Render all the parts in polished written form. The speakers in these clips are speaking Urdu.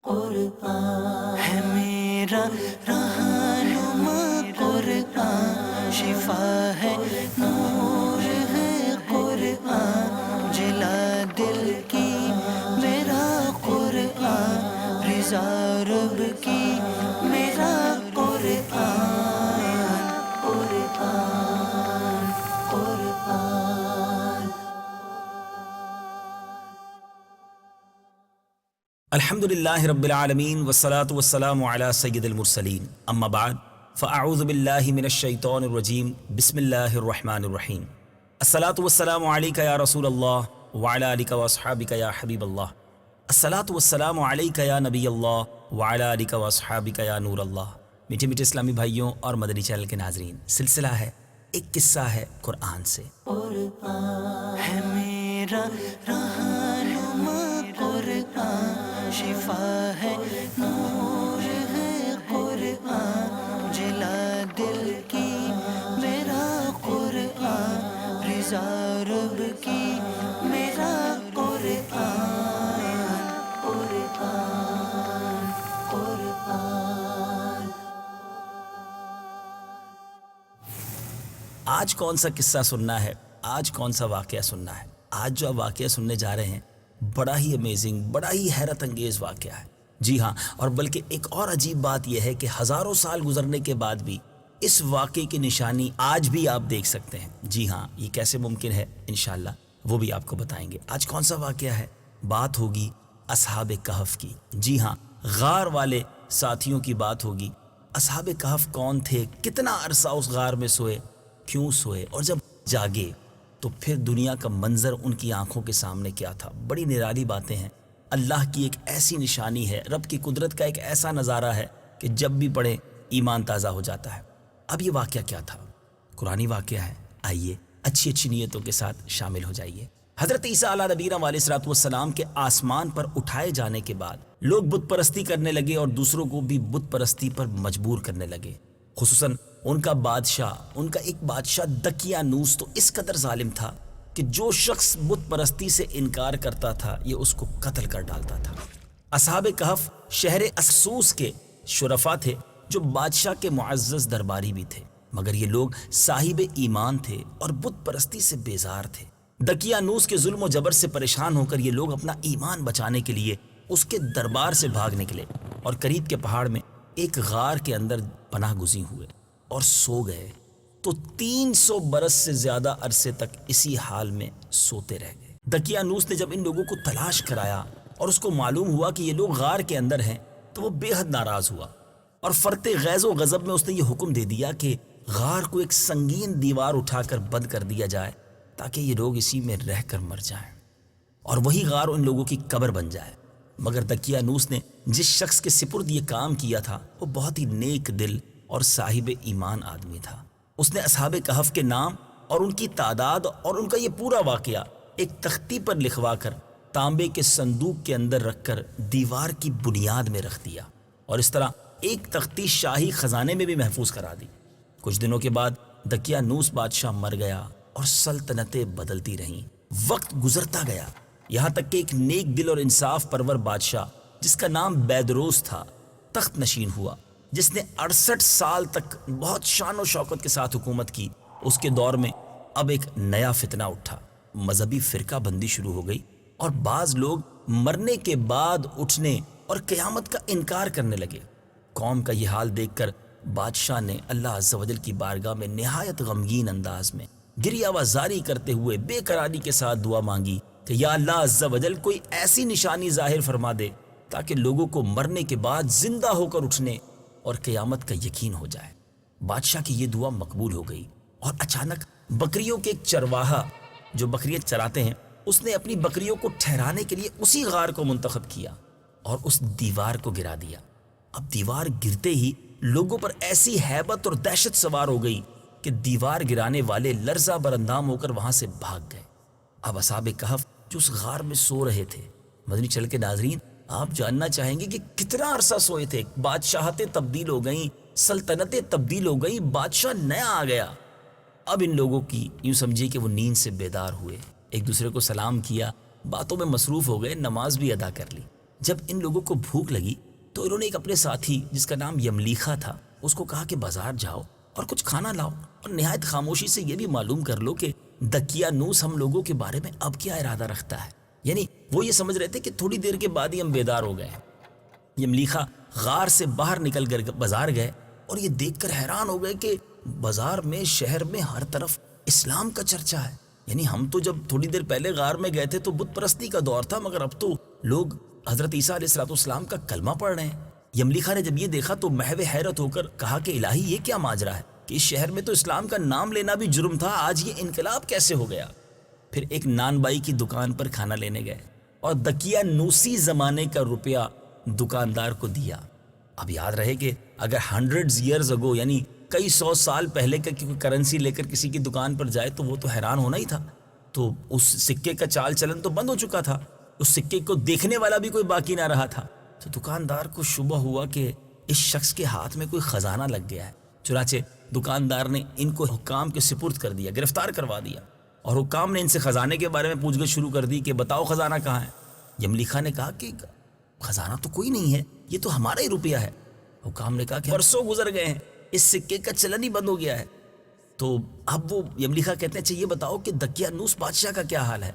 قرآن ہے میرا رہنما، قرآن شفا ہے، نور ہے قرآن، جلا دل کی میرا قرآن، رضا رب کی میرا قرآن، قرآن قرآن۔ الحمدللہ رب العالمین والصلاة والسلام علی سید المرسلین، اما بعد فاعوذ باللہ من الشیطان الرجیم، بسم اللہ الرحمن الرحیم۔ الصلاة والسلام علیک یا رسول اللہ وعلی آلک واصحابک یا حبیب اللہ، الصلاة والسلام علیک یا نبی اللہ وعلی آلک واصحابک یا نور اللہ۔ میٹھے میٹھے اسلامی بھائیوں اور مدنی چینل کے ناظرین، سلسلہ ہے ایک قصہ ہے قرآن سے۔ قرآن ہے میرا رہنما، قرآن شفا ہے، نور ہے قرآن، جلا دل کی میرا قرآن، رضا رب کی میرا قرآن، قرآن قرآن۔ آج کون سا قصہ سننا ہے، آج کون سا واقعہ سننا ہے؟ آج جو واقعہ سننے جا رہے ہیں بڑا ہی امیزنگ، بڑا ہی حیرت انگیز واقعہ ہے۔ جی ہاں، اور بلکہ ایک اور عجیب بات یہ ہے کہ ہزاروں سال گزرنے کے بعد بھی اس واقعے کی نشانی آج بھی آپ دیکھ سکتے ہیں۔ جی ہاں، یہ کیسے ممکن ہے، انشاءاللہ وہ بھی آپ کو بتائیں گے۔ آج کون سا واقعہ ہے؟ بات ہوگی اصحاب کہف کی۔ جی ہاں، غار والے ساتھیوں کی بات ہوگی۔ اصحاب کہف کون تھے؟ کتنا عرصہ اس غار میں سوئے؟ کیوں سوئے؟ اور جب جاگے تو پھر دنیا کا منظر ان کی آنکھوں کے سامنے کیا تھا؟ بڑی نرالی باتیں ہیں، اللہ کی ایک ایسی نشانی ہے، رب کی قدرت کا ایک ایسا نظارہ ہے کہ جب بھی پڑھے ایمان تازہ ہو جاتا ہے۔ اب یہ واقعہ کیا تھا؟ قرآنی واقعہ ہے، آئیے اچھی اچھی نیتوں کے ساتھ شامل ہو جائیے۔ حضرت عیسیٰ علیہ نبینا علیہ الصلوۃ والسلام کے آسمان پر اٹھائے جانے کے بعد لوگ بت پرستی کرنے لگے اور دوسروں کو بھی بت پرستی پر مجبور کرنے لگے۔ خصوصاً ان کا بادشاہ، ان کا ایک بادشاہ دقیانوس تو اس قدر ظالم تھا کہ جو شخص بت پرستی سے انکار کرتا تھا یہ اس کو قتل کر ڈالتا تھا۔ اصحاب کہف شہر اسوس کے شرفا تھے جو بادشاہ کے معزز درباری بھی تھے، مگر یہ لوگ صاحب ایمان تھے اور بت پرستی سے بیزار تھے۔ دقیانوس کے ظلم و جبر سے پریشان ہو کر یہ لوگ اپنا ایمان بچانے کے لیے اس کے دربار سے بھاگ نکلے اور قریب کے پہاڑ میں ایک غار کے اندر پناہ گزین ہوئے اور سو گئے۔ تو 300 برس سے زیادہ عرصے تک اسی حال میں سوتے رہ گئے۔ دقیانوس نے جب ان لوگوں کو تلاش کرایا اور اس کو معلوم ہوا کہ یہ لوگ غار کے اندر ہیں تو وہ بے حد ناراض ہوا اور فرط غیظ و غضب میں اس نے یہ حکم دے دیا کہ غار کو ایک سنگین دیوار اٹھا کر بند کر دیا جائے تاکہ یہ لوگ اسی میں رہ کر مر جائیں اور وہی غار ان لوگوں کی قبر بن جائے۔ مگر دقیانوس نے جس شخص کے سپرد یہ کام کیا تھا وہ بہت ہی نیک دل اور صاحب ایمان آدمی تھا۔ اس نے اصحاب کہف کے نام اور ان کی تعداد اور ان کا یہ پورا واقعہ ایک تختی پر لکھوا کر تانبے کے صندوق کے اندر رکھ کر دیوار کی بنیاد میں رکھ دیا اور اس طرح ایک تختی شاہی خزانے میں بھی محفوظ کرا دی۔ کچھ دنوں کے بعد دقیانوس بادشاہ مر گیا اور سلطنتیں بدلتی رہیں۔ وقت گزرتا گیا یہاں تک کہ ایک نیک دل اور انصاف پرور بادشاہ جس کا نام بیدروس تھا تخت نشین ہوا، جس نے 68 سال تک بہت شان و شوکت کے ساتھ حکومت کی۔ اس کے دور میں اب ایک نیا فتنہ اٹھا، مذہبی فرقہ بندی شروع ہو گئی اور بعض لوگ مرنے کے بعد اٹھنے اور قیامت کا انکار کرنے لگے۔ قوم کا یہ حال دیکھ کر بادشاہ نے اللہ عز و جل کی بارگاہ میں نہایت غمگین انداز میں گریہ وزاری کرتے ہوئے بے قراری کے ساتھ دعا مانگی کہ یا اللہ عز و جل کوئی ایسی نشانی ظاہر فرما دے تاکہ لوگوں کو مرنے کے بعد زندہ ہو کر اٹھنے اور قیامت کا یقین ہو جائے۔ بادشاہ کی یہ دعا مقبول ہو گئی اور اچانک بکریوں کے ایک چرواہا جو بکریاں چراتے ہیں اس نے اپنی بکریوں کو ٹھہرانے کے لیے اسی غار کو منتخب کیا اور اس دیوار کو گرا دیا۔ اب دیوار گرتے ہی لوگوں پر ایسی ہیبت اور دہشت سوار ہو گئی کہ دیوار گرانے والے لرزہ برندام ہو کر وہاں سے بھاگ گئے۔ اب اصحاب کہف جو اس غار میں سو رہے تھے، مدنی چل کے ناظرین آپ جاننا چاہیں گے کہ کتنا عرصہ سوئے تھے۔ بادشاہتیں تبدیل ہو گئیں، سلطنتیں تبدیل ہو گئیں، بادشاہ نیا آ گیا۔ اب ان لوگوں کی یوں سمجھیے کہ وہ نیند سے بیدار ہوئے، ایک دوسرے کو سلام کیا، باتوں میں مصروف ہو گئے، نماز بھی ادا کر لی۔ جب ان لوگوں کو بھوک لگی تو انہوں نے ایک اپنے ساتھی جس کا نام یملیخا تھا اس کو کہا کہ بازار جاؤ اور کچھ کھانا لاؤ اور نہایت خاموشی سے یہ بھی معلوم کر لو کہ دقیانوس ہم لوگوں کے بارے میں اب کیا ارادہ رکھتا ہے. یعنی وہ یہ سمجھ رہے تھے کہ تھوڑی دیر کے بعد ہی ہم بیدار ہو گئے. یملیخا غار سے باہر نکل کر بازار گئے اور یہ دیکھ کر حیران ہو گئے کہ بازار میں شہر میں ہر طرف اسلام کا چرچا ہے. یعنی ہم تو جب تھوڑی دیر پہلے غار میں گئے تھے تو بت پرستی کا دور تھا، مگر اب تو لوگ حضرت عیسیٰ علیہ السلام کا کلمہ پڑھ رہے ہیں. یملیخا نے جب یہ دیکھا تو محو حیرت ہو کر کہا کہ الہی یہ کیا ماجرا ہے کہ اس شہر میں تو اسلام کا نام لینا بھی جرم تھا، آج یہ انقلاب کیسے ہو گیا. پھر ایک نان بائی کی دکان پر کھانا لینے گئے اور دقیانوسی زمانے کا روپیہ دکاندار کو دیا. اب یاد رہے کہ اگر 100 years ago یعنی کئی 100 سال پہلے کا کوئی کرنسی لے کر کسی کی دکان پر جائے تو وہ تو حیران ہونا ہی تھا. تو اس سکے کا چال چلن تو بند ہو چکا تھا، اس سکے کو دیکھنے والا بھی کوئی باقی نہ رہا تھا. تو دکاندار کو شبہ ہوا کہ اس شخص کے ہاتھ میں کوئی خزانہ لگ گیا ہے. چنانچہ دکاندار نے ان کو حکام کے سپرد کر دیا، گرفتار کروا دیا، اور حکام نے ان سے خزانے کے بارے میں پوچھ گچھ شروع کر دی کہ بتاؤ خزانہ کہاں ہے. یملیخا نے کہا کہ خزانہ تو کوئی نہیں ہے، یہ تو ہمارا ہی روپیہ ہے. حکام نے کہا کہ برسوں گزر گئے ہیں، اس سکے کا چلن ہی بند ہو گیا ہے. تو اب وہ یملیخا کہتے ہیں اچھا یہ بتاؤ کہ دقیانوس بادشاہ کا کیا حال ہے.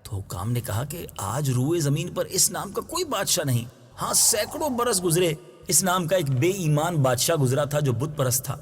تو حکام نے کہا کہ آج روئے زمین پر اس نام کا کوئی بادشاہ نہیں. ہاں سینکڑوں برس گزرے اس نام کا ایک بے ایمان بادشاہ گزرا تھا جو بت پرست تھا.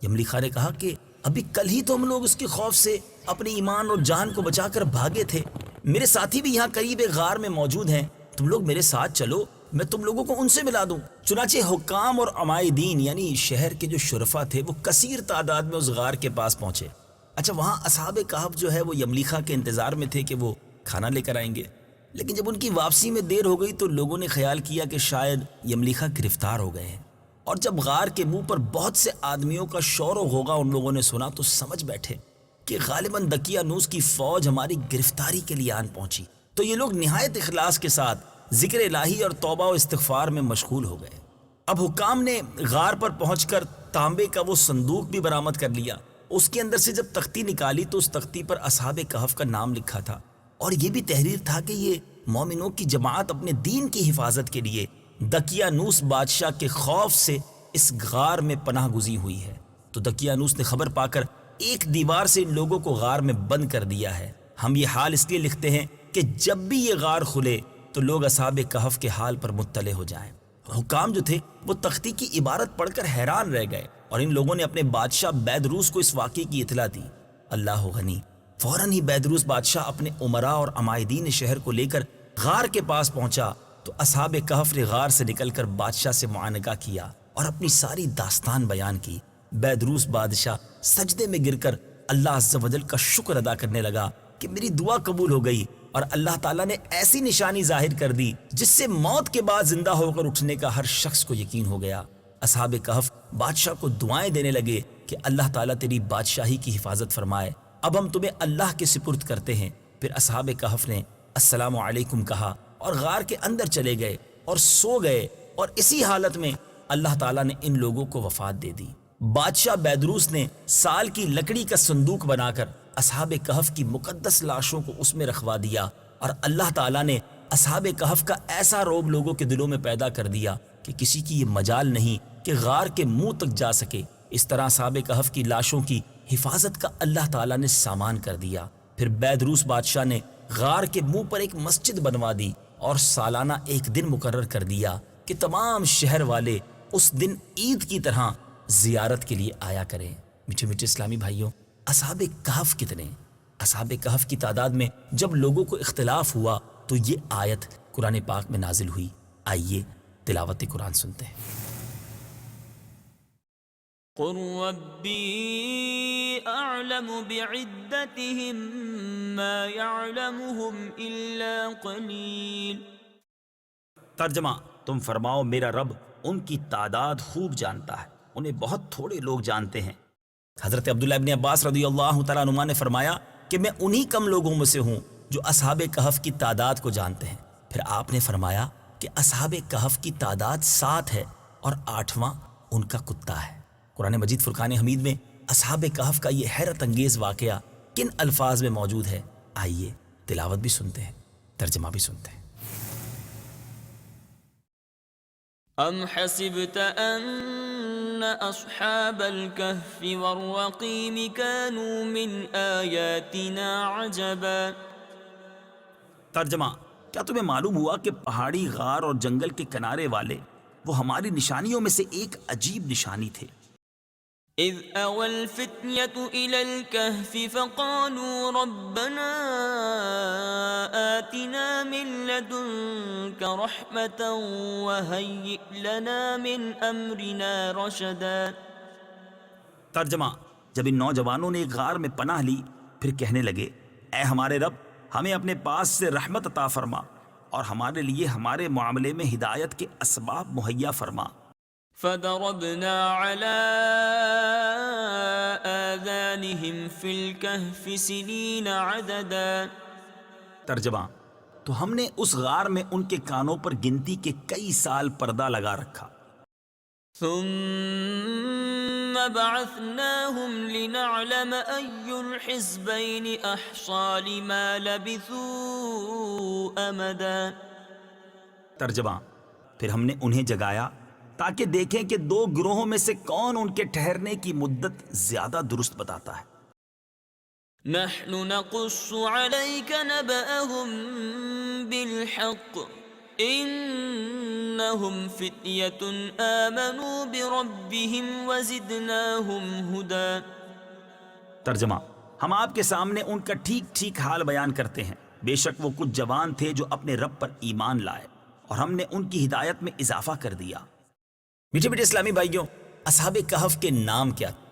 یملیخا نے کہا کہ ابھی کل ہی تو ہم لوگ اس کے خوف سے اپنے ایمان اور جان کو بچا کر بھاگے تھے. میرے ساتھی بھی یہاں قریب ایک غار میں موجود ہیں، تم لوگ میرے ساتھ چلو، میں تم لوگوں کو ان سے ملا دوں. چنانچہ حکام اور عمائدین یعنی شہر کے جو شرفا تھے وہ کثیر تعداد میں اس غار کے پاس پہنچے. اچھا وہاں اصحاب کہف جو ہے وہ یملیخا کے انتظار میں تھے کہ وہ کھانا لے کر آئیں گے. لیکن جب ان کی واپسی میں دیر ہو گئی تو لوگوں نے خیال کیا کہ شاید یملیخا گرفتار ہو گئے ہیں. اور جب غار کے منہ پر بہت سے آدمیوں کا شور و غوغا ان لوگوں نے سنا تو سمجھ بیٹھے کہ غالباً دقیانوس کی فوج ہماری گرفتاری کے لیے آن پہنچی. تو یہ لوگ نہایت اخلاص کے ساتھ ذکر الہی اور توبہ و استغفار میں مشغول ہو گئے. اب حکام نے غار پر پہنچ کر تانبے کا وہ صندوق بھی برآمد کر لیا. اس کے اندر سے جب تختی نکالی تو اس تختی پر اصحاب کہف کا نام لکھا تھا، اور یہ بھی تحریر تھا کہ یہ مومنوں کی جماعت اپنے دین کی حفاظت کے لیے دقیانوس بادشاہ کے خوف سے اس غار میں پناہ گزین ہوئی ہے. تو دقیانوس نے خبر پا کر ایک دیوار سے ان لوگوں کو غار میں بند کر دیا ہے. ہم یہ حال اس لیے لکھتے ہیں کہ جب بھی یہ غار کھلے تو لوگ اصحاب کہف کے حال پر مطلع ہو جائیں. حکام جو تھے وہ تختی کی عبارت پڑھ کر حیران رہ گئے، اور ان لوگوں نے اپنے بادشاہ بیدروس کو اس واقعے کی اطلاع دی. اللہ غنی. فوراً ہی بیدروس بادشاہ اپنے امراء اور عمائدین شہر کو لے کر غار کے پاس پہنچا. تو اصحاب کہف نے غار سے نکل کر بادشاہ سے معانقہ کیا اور اپنی ساری داستان بیان کی. بیدروس بادشاہ سجدے میں گر کر اللہ عز و جل کا شکر ادا کرنے لگا کہ میری دعا قبول ہو گئی، اور اللہ تعالیٰ نے ایسی نشانی ظاہر کر دی جس سے موت کے بعد زندہ ہو کر اٹھنے کا ہر شخص کو یقین ہو گیا. اصحاب کہف بادشاہ کو دعائیں دینے لگے کہ اللہ تعالیٰ تیری بادشاہی کی حفاظت فرمائے، اب ہم تمہیں اللہ کے سپرد کرتے ہیں. پھر اصحاب کہف نے السلام علیکم کہا اور غار کے اندر چلے گئے اور سو گئے، اور اسی حالت میں اللہ تعالیٰ نے ان لوگوں کو وفات دے دی. بادشاہ بیدروس نے سال کی لکڑی کا صندوق بنا کر اصحاب کہف کی مقدس لاشوں کو اس میں رکھوا دیا، اور اللہ تعالیٰ نے اصحاب کہف کا ایسا روب لوگوں کے دلوں میں پیدا کر دیا کہ کسی کی یہ مجال نہیں کہ غار کے منہ تک جا سکے. اس طرح اصحاب کہف کی لاشوں کی حفاظت کا اللہ تعالیٰ نے سامان کر دیا. پھر بیدروس بادشاہ نے غار کے منہ پر ایک مسجد بنوا دی اور سالانہ ایک دن مقرر کر دیا کہ تمام شہر والے اس دن عید کی طرح زیارت کے لیے آیا کریں. میٹھے میٹھے اسلامی بھائیوں، اصحاب کہف کتنے؟ اصحاب کہف کی تعداد میں جب لوگوں کو اختلاف ہوا تو یہ آیت قرآن پاک میں نازل ہوئی. آئیے تلاوت قرآن سنتے ہیں. قل ربی اعلم بعدتهم ما يعلمهم الا قلیل. ترجمہ، تم فرماؤ میرا رب ان کی تعداد خوب جانتا ہے، انہیں بہت تھوڑے لوگ جانتے ہیں. حضرت عبداللہ ابن عباس رضی اللہ تعالیٰ عنہما نے فرمایا کہ میں انہی کم لوگوں میں سے ہوں جو اصحاب کہف کی تعداد کو جانتے ہیں. پھر آپ نے فرمایا کہ اصحاب کہف کی تعداد 7 ہے اور 8واں ان کا کتا ہے. قرآن مجید فرقان حمید میں اصحاب کہف کا یہ حیرت انگیز واقعہ کن الفاظ میں موجود ہے؟ آئیے تلاوت بھی سنتے ہیں، ترجمہ بھی سنتے ہیں. أم حسبت أن أصحاب الكهف والرقيم كانوا من آياتنا عجبا. ترجمہ: کیا تمہیں معلوم ہوا کہ پہاڑی، غار اور جنگل کے کنارے والے وہ ہماری نشانیوں میں سے ایک عجیب نشانی تھے؟ إذ أوى الفتية إلى الكهف فقالوا ربنا آتنا من لدنك رحمة وهيئ لنا من أمرنا رشدا. ترجمہ: جب ان نوجوانوں نے ایک غار میں پناہ لی پھر کہنے لگے، اے ہمارے رب، ہمیں اپنے پاس سے رحمت عطا فرما اور ہمارے لیے ہمارے معاملے میں ہدایت کے اسباب مہیا فرما. فضربنا على آذانهم في الكهف سنين عددا. ترجمہ: تو ہم نے اس غار میں ان کے کانوں پر گنتی کے کئی سال پردہ لگا رکھا. ثم بعثناهم لنعلم أي الحزبين أحصى لما لبثوا أمدا. ترجمہ: پھر ہم نے انہیں جگایا تاکہ دیکھیں کہ دو گروہوں میں سے کون ان کے ٹھہرنے کی مدت زیادہ درست بتاتا ہے. نحن نقص عليك نبأهم بالحق إنهم فتية آمنوا بربهم وزدناهم هدى. ترجمہ: ہم آپ کے سامنے ان کا ٹھیک ٹھیک حال بیان کرتے ہیں. بے شک وہ کچھ جوان تھے جو اپنے رب پر ایمان لائے اور ہم نے ان کی ہدایت میں اضافہ کر دیا. میٹھے میٹھے اسلامی بھائیوں، اصحاب کہف کے نام کیا تھے؟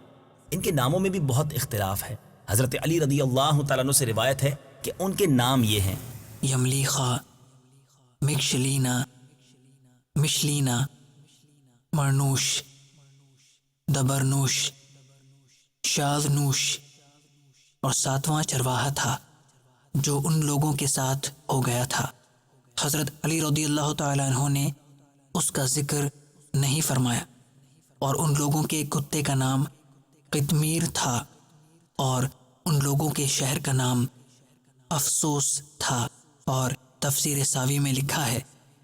ان کے ناموں میں بھی بہت اختلاف ہے. حضرت علی رضی اللہ تعالیٰ عنہ سے روایت ہے کہ ان کے نام یہ ہیں: یملیخا، مکشلینا، مشلینا، مرنوش، دبرنوش، شاذنوش، اور ساتواں چرواہا تھا جو ان لوگوں کے ساتھ ہو گیا تھا. حضرت علی رضی اللہ تعالیٰ عنہ نے اس کا ذکر نہیں فرمایا. اور ان لوگوں کے کتے کا نام قطمیر تھا اور ان لوگوں کے شہر کا نام افسوس تھا. اور تفسیر ساوی میں لکھا ہے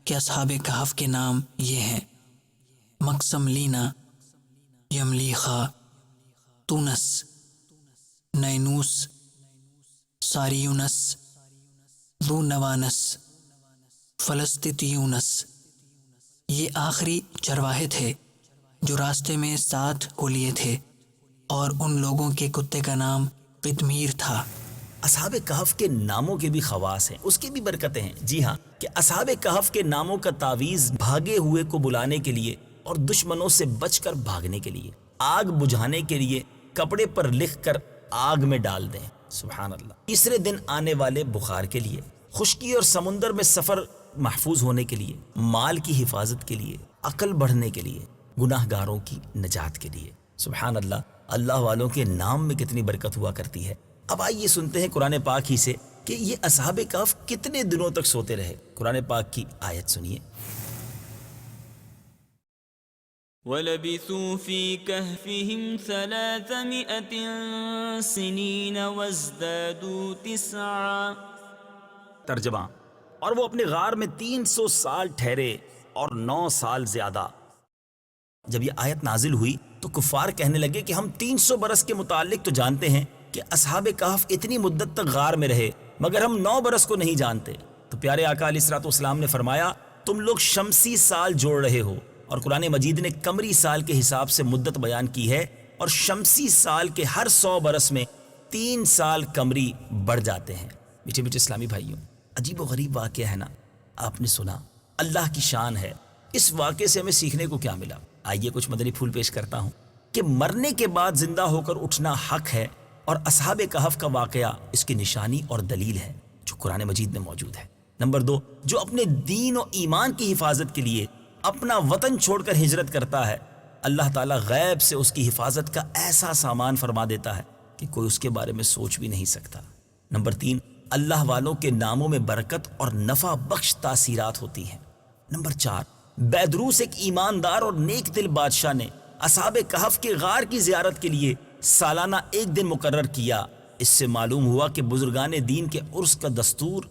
کہ اصحاب کہف کے نام یہ ہیں: مقسم لینا، یملیخا، تونس، نینوس، ساریونس، ذو نوانس، فلسطیونس. یہ آخری چرواہے تھے جو راستے میں ساتھ ہو لیے تھے. اور ان لوگوں کے کتے کا نام قطمیر تھا. اصحاب کہف کے ناموں کے بھی خواص ہیں، اس کی بھی برکتیں ہیں. جی ہاں، کہ اصحاب کہف کے ناموں کا تعویذ بھاگے ہوئے کو بلانے کے لیے اور دشمنوں سے بچ کر بھاگنے کے لیے، آگ بجھانے کے لیے کپڑے پر لکھ کر آگ میں ڈال دیں. سبحان اللہ. تیسرے دن آنے والے بخار کے لیے، خشکی اور سمندر میں سفر محفوظ ہونے کے لیے، مال کی حفاظت کے لیے، عقل بڑھنے کے لیے، گناہ گاروں کی نجات کے لیے. سبحان اللہ. اللہ والوں کے نام میں کتنی برکت ہوا کرتی ہے. اب آئیے سنتے ہیں قرآن پاک ہی سے کہ یہ اصحاب کہف کتنے دنوں تک سوتے رہے. قرآن پاک کی آیت سنیے. وَلَبِثُوا فِي كَهْفِهِمْ 300 سِنِينَ وَازْدَادُوا 9. ترجمہ: اور وہ اپنے غار میں 300 سال ٹھہرے اور 9 سال زیادہ. جب یہ آیت نازل ہوئی تو کفار کہنے لگے کہ ہم 300 برس کے متعلق تو جانتے ہیں کہ اصحاب کہف اتنی مدت تک غار میں رہے، مگر ہم 9 برس کو نہیں جانتے. تو پیارے آقا علیہ الصلوۃ والسلام نے فرمایا، تم لوگ شمسی سال جوڑ رہے ہو. اور قرآن مجید نے قمری سال کے حساب سے مدت بیان کی ہے، اور شمسی سال کے ہر 100 برس میں 3 سال قمری بڑھ جاتے ہیں. میٹھے میٹھے اسلامی بھائیوں، عجیب و غریب واقعہ ہے نا. آپ نے سنا، اللہ کی شان ہے. اس واقعے سے ہمیں سیکھنے کو کیا ملا؟ آئیے کچھ مدنی پھول پیش کرتا ہوں کہ مرنے کے بعد زندہ ہو کر اٹھنا حق ہے، اور اصحاب کہف کا واقعہ اس کی نشانی اور دلیل ہے جو قرآن مجید میں موجود ہے. نمبر 2، جو اپنے دین و ایمان کی حفاظت کے لیے اپنا وطن چھوڑ کر ہجرت کرتا ہے، اللہ تعالیٰ غیب سے اس کی حفاظت کا ایسا سامان فرما دیتا ہے کہ کوئی اس کے بارے میں سوچ بھی نہیں سکتا. نمبر 3، اللہ والوں کے ناموں میں برکت اور نفع بخش تاثیرات ہوتی ہیں. نمبر 4، بیدروس ایک ایماندار اور نیک دل بادشاہ نے اصحاب کہف کے غار کی زیارت کے لیے سالانہ 1 دن مقرر کیا. اس سے معلوم ہوا کہ بزرگان دین کے عرس کا دستور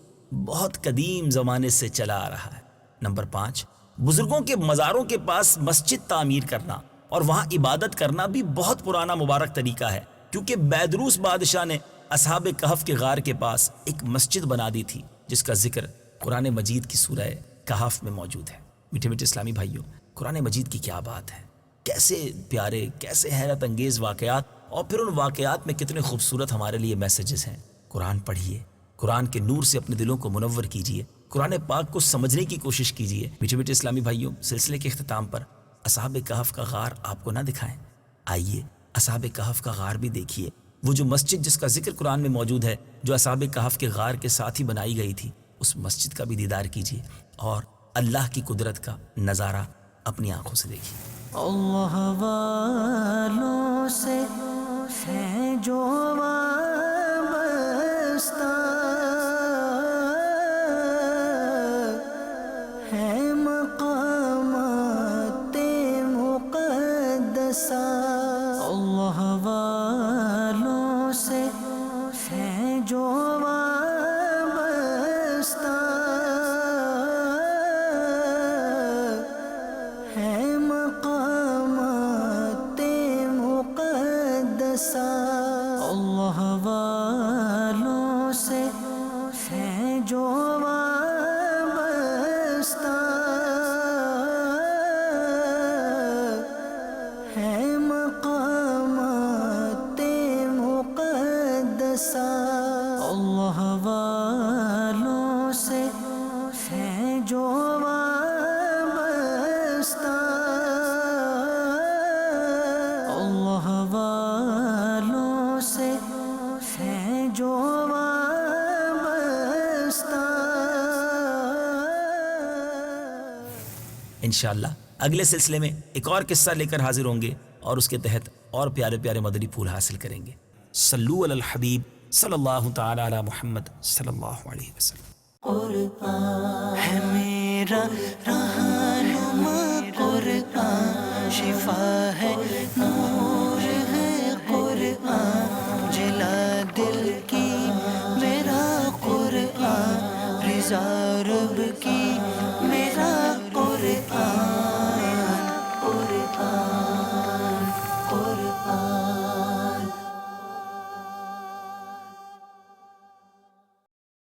بہت قدیم زمانے سے چلا آ رہا ہے. نمبر 5، بزرگوں کے مزاروں کے پاس مسجد تعمیر کرنا اور وہاں عبادت کرنا بھی بہت پرانا مبارک طریقہ ہے، کیونکہ بیدروس بادشاہ نے اصحاب کہف کے غار کے پاس ایک مسجد بنا دی تھی جس کا ذکر قرآن مجید کی سورہ کہف میں موجود ہے۔ میٹھے میٹھے اسلامی بھائیوں، قرآن مجید کی کیا بات ہے، کیسے پیارے، کیسے حیرت انگیز واقعات، اور پھر ان واقعات میں کتنے خوبصورت ہمارے لیے میسیجز ہیں۔ قرآن پڑھیے، قرآن کے نور سے اپنے دلوں کو منور کیجیے، قرآن پاک کو سمجھنے کی کوشش کیجیے۔ میٹھے میٹھے اسلامی بھائیوں، سلسلے کے اختتام پر اصحاب کہف کا غار آپ کو نہ دکھائیں؟ آئیے اصحاب کہف کا غار بھی دیکھیے، وہ جو مسجد جس کا ذکر قرآن میں موجود ہے، جو اصحاب کہف کے غار کے ساتھ ہی بنائی گئی تھی، اس مسجد کا بھی دیدار کیجیے اور اللہ کی قدرت کا نظارہ اپنی آنکھوں سے دیکھیے۔ اللہ والوں سے ہے جو وابستہ، ہے مقامات مقدسہ۔ اللہ والوں سے ہے جو وابستہ، ہے مقامات مقدسہ۔ اللہ والوں سے ہے جو وابستہ، ہے مقامات مقدسہ۔ اللہ والوں سے ہے جو وابستہ، اللہ والوں سے ہے جو وابستہ۔ انشاءاللہ اگلے سلسلے میں ایک اور قصہ لے کر حاضر ہوں گے اور اس کے تحت اور پیارے پیارے مدنی پھول حاصل کریں گے۔ صلو علی الحبیب صلی اللہ تعالی علی محمد صلی اللہ علیہ وسلم۔ قرآن ہے میرا رہنما، قرآن شفا ہے، نور ہے قرآن، جلا دل کی میرا قرآن، رضا